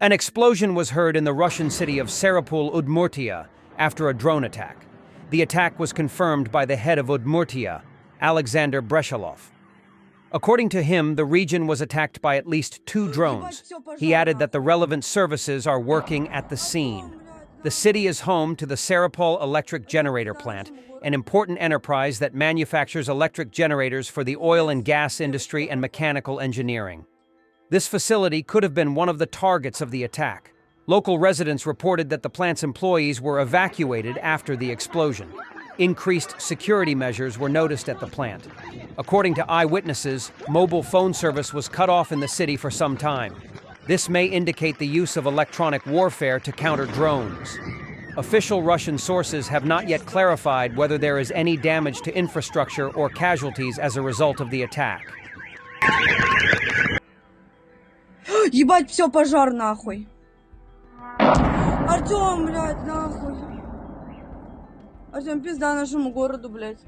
An explosion was heard in the Russian city of Sarapul, Udmurtia, after a drone attack. The attack was confirmed by the head of Udmurtia, Alexander Breshalov. According to him, the region was attacked by at least 2 drones. He added that the relevant services are working at the scene. The city is home to the Sarapul electric generator plant, an important enterprise that manufactures electric generators for the oil and gas industry and mechanical engineering. This facility could have been one of the targets of the attack. Local residents reported that the plant's employees were evacuated after the explosion. Increased security measures were noticed at the plant. According to eyewitnesses, mobile phone service was cut off in the city for some time. This may indicate the use of electronic warfare to counter drones. Official Russian sources have not yet clarified whether there is any damage to infrastructure or casualties as a result of the attack. Ебать, все, пожар нахуй. Артем, блядь, нахуй. Артем, пизда нашему городу, блядь.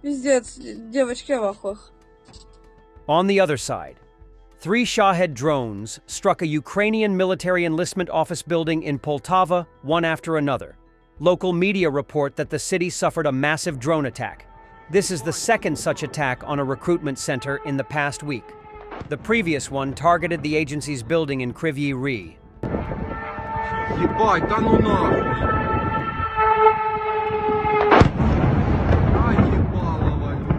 Пиздец, девочки в ахуях. On the other side, 3 Shahed drones struck a Ukrainian military enlistment office building in Poltava, one after another. Local media report that the city suffered a massive drone attack. This is the second such attack on a recruitment center in the past week. The previous one targeted the agency's building in Kryvyi Rih. Ебать, да ну нахуй! А ебало валю!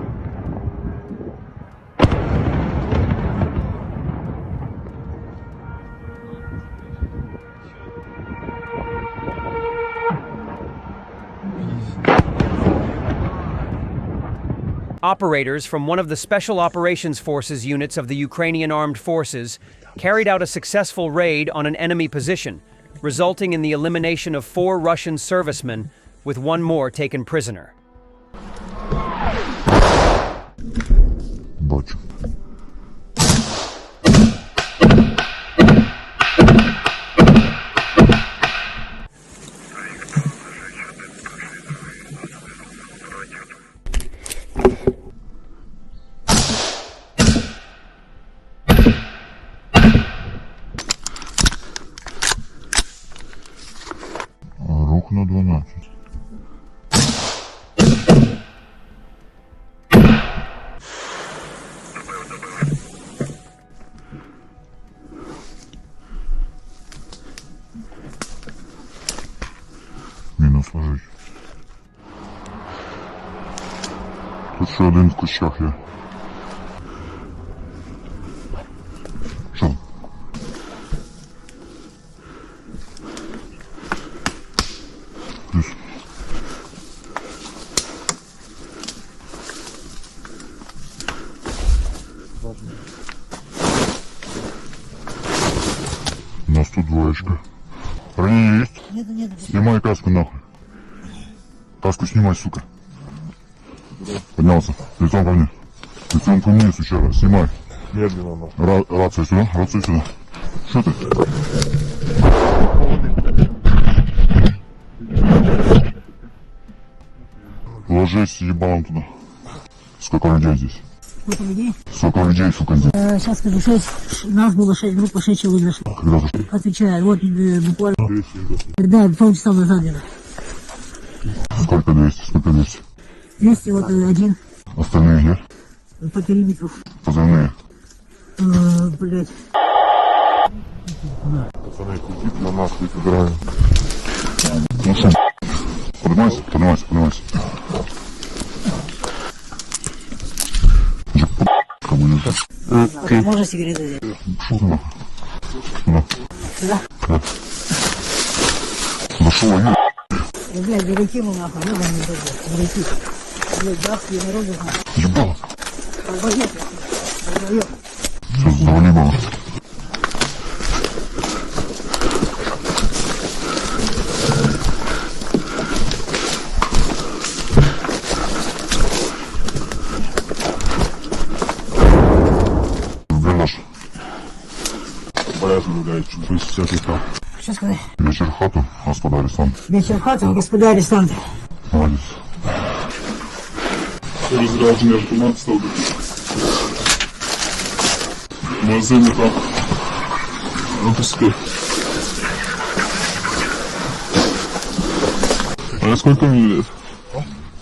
Operators from one of the Special Operations Forces units of the Ukrainian Armed Forces carried out a successful raid on an enemy position, resulting in the elimination of 4 Russian servicemen, with 1 more taken prisoner. Бачу. Рух на 12. Мінус лежить. Тут ще один в кущах є. Що? Плюс. У нас тут двоечка. Ранение есть? Нет. Снимай каску нахуй. Каску снимай, сука. Поднялся. Лицом ко мне. Лицом ко мне, сучара. Снимай. Медленно нахуй. Рация сюда, рацию сюда. Что ты? Ложись ебалом туда. Сколько людей здесь? Сколько людей? Сколько людей, сука, здесь? Сейчас скажу, 6, нас было 6, группа 6 человек зашли. Когда зашли? Отвечаю, вот буквально. Когда полчаса назад где-то. Сколько 200? Сколько 200? 200, вот 1 Остальные где? по периметру. Позывные. Блять. Пацаны, купить на нас играем. Ну что? Поднимайся, поднимайся, поднимайся. Можно сигареты взять? Шо ты нахуй? Сюда. Сюда? Да. Да шо, ё... Блядь, дураки мы нахуй, ну вам не дадут. Дураки. Блядь, бабки, народу нахуй. Ебало. Долбоёб, долбоёб. Всё, завали было. Что сказать? Вечер в хату, господа арестанты. Вечер в хату, господа арестанты. Молодец. Разряженный автомат стал. Магазин там. Опускай. А сколько мне лет?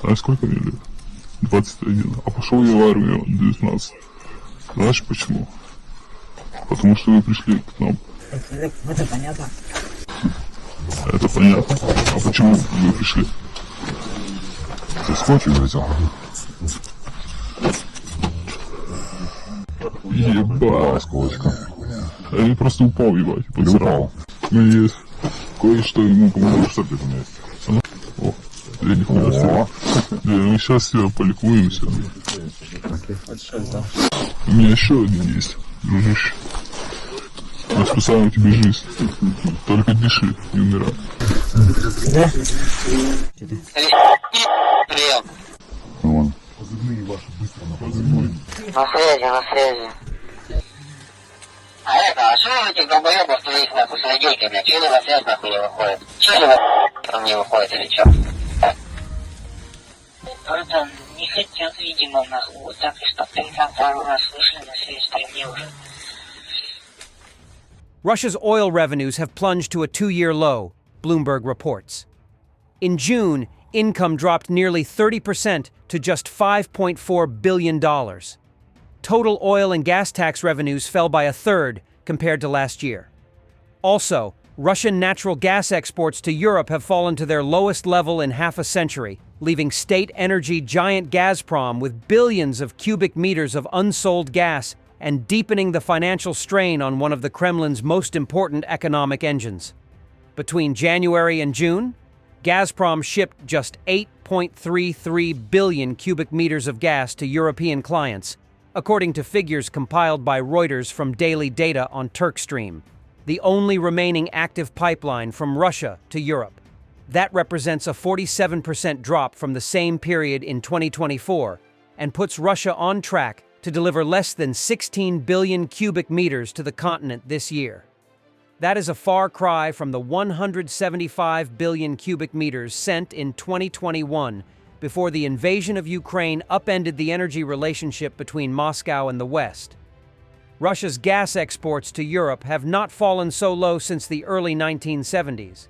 А сколько мне лет? 21. А пошел я в армию 19. Знаешь почему? Потому что вы пришли к нам. Это понятно. Это понятно. А почему вы пришли? Ты скотч взял? Ебать. Скотчка. Я просто упал, ебать. Ты упал? У меня есть кое-что ему поможет. Что ты у меня есть? О, я нихуя себе. Да, мы сейчас тебя поликуемся. У меня еще один есть, дружище. Я спасаю тебе жизнь. Только дыши, не умирай. Вон. На связи, на связи. А что у этих долбоебов твоих нахуй с радейкой, блядь? Че на связь нахуй не выходит? Че они там не выходит или че? Братан, не хотят, видимо, нахуй. Вот так, что ты там пару раз вышли на связь, при мне уже. Russia's oil revenues have plunged to a 2-year low, Bloomberg reports. In June, income dropped nearly 30% to just $5.4 billion. Total oil and gas tax revenues fell by a third compared to last year. Also, Russian natural gas exports to Europe have fallen to their lowest level in half a century, leaving state energy giant Gazprom with billions of cubic meters of unsold gas and deepening the financial strain on one of the Kremlin's most important economic engines. Between January and June, Gazprom shipped just 8.33 billion cubic meters of gas to European clients, according to figures compiled by Reuters from daily data on TurkStream, the only remaining active pipeline from Russia to Europe. That represents a 47% drop from the same period in 2024 and puts Russia on track to deliver less than 16 billion cubic meters to the continent this year. That is a far cry from the 175 billion cubic meters sent in 2021 before the invasion of Ukraine upended the energy relationship between Moscow and the West. Russia's gas exports to Europe have not fallen so low since the early 1970s.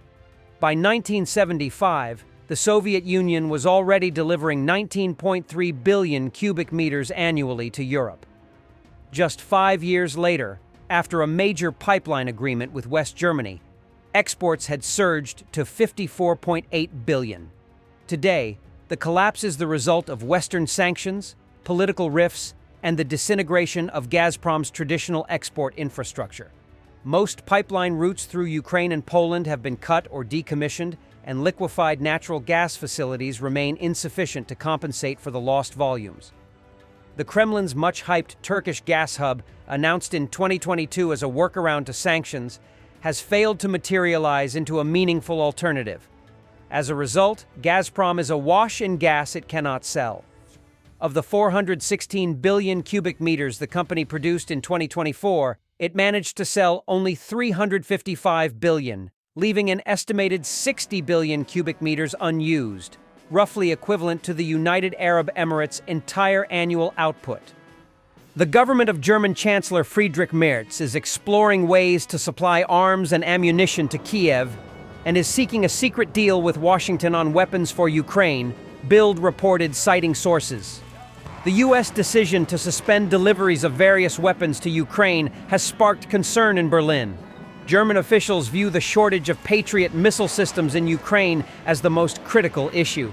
By 1975, the Soviet Union was already delivering 19.3 billion cubic meters annually to Europe. Just 5 years later, after a major pipeline agreement with West Germany, exports had surged to 54.8 billion. Today, the collapse is the result of Western sanctions, political rifts, and the disintegration of Gazprom's traditional export infrastructure. Most pipeline routes through Ukraine and Poland have been cut or decommissioned, and liquefied natural gas facilities remain insufficient to compensate for the lost volumes. The Kremlin's much-hyped Turkish gas hub, announced in 2022 as a workaround to sanctions, has failed to materialize into a meaningful alternative. As a result, Gazprom is awash in gas it cannot sell. Of the 416 billion cubic meters the company produced in 2024, it managed to sell only 355 billion, leaving an estimated 60 billion cubic meters unused, roughly equivalent to the United Arab Emirates' entire annual output. The government of German Chancellor Friedrich Merz is exploring ways to supply arms and ammunition to Kiev and is seeking a secret deal with Washington on weapons for Ukraine, Bild reported citing sources. The U.S. decision to suspend deliveries of various weapons to Ukraine has sparked concern in Berlin. German officials view the shortage of Patriot missile systems in Ukraine as the most critical issue.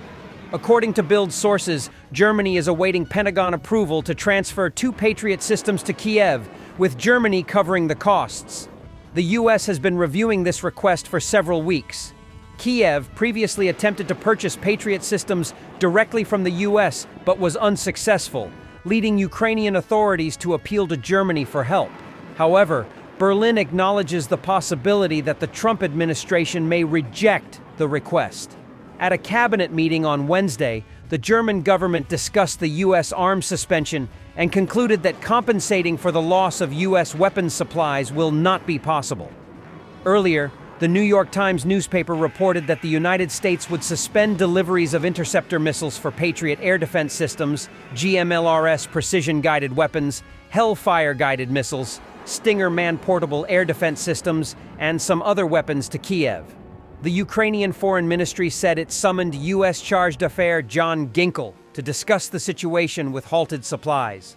According to Bild sources, Germany is awaiting Pentagon approval to transfer 2 Patriot systems to Kiev, with Germany covering the costs. The U.S. has been reviewing this request for several weeks. Kiev previously attempted to purchase Patriot systems directly from the U.S. but was unsuccessful, leading Ukrainian authorities to appeal to Germany for help. However, Berlin acknowledges the possibility that the Trump administration may reject the request. At a cabinet meeting on Wednesday, the German government discussed the U.S. arms suspension and concluded that compensating for the loss of U.S. weapons supplies will not be possible. Earlier, the New York Times newspaper reported that the United States would suspend deliveries of interceptor missiles for Patriot air defense systems, GMLRS precision-guided weapons, Hellfire-guided missiles, Stinger man-portable air defense systems, and some other weapons to Kiev. The Ukrainian Foreign Ministry said it summoned U.S. Charge d'Affaires John Ginkel to discuss the situation with halted supplies.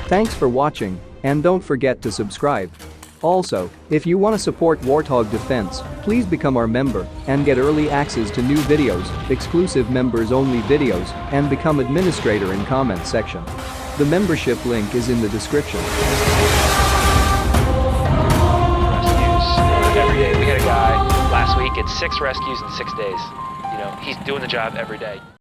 Thanks for watching, and don't forget to subscribe. Also, if you want to support Warthog Defense, please become our member and get early access to new videos, exclusive members-only videos, and become administrator in comment section. The membership link is in the description. Rescues every day. We had a guy last week at 6 rescues in 6 days. You know, he's doing the job every day.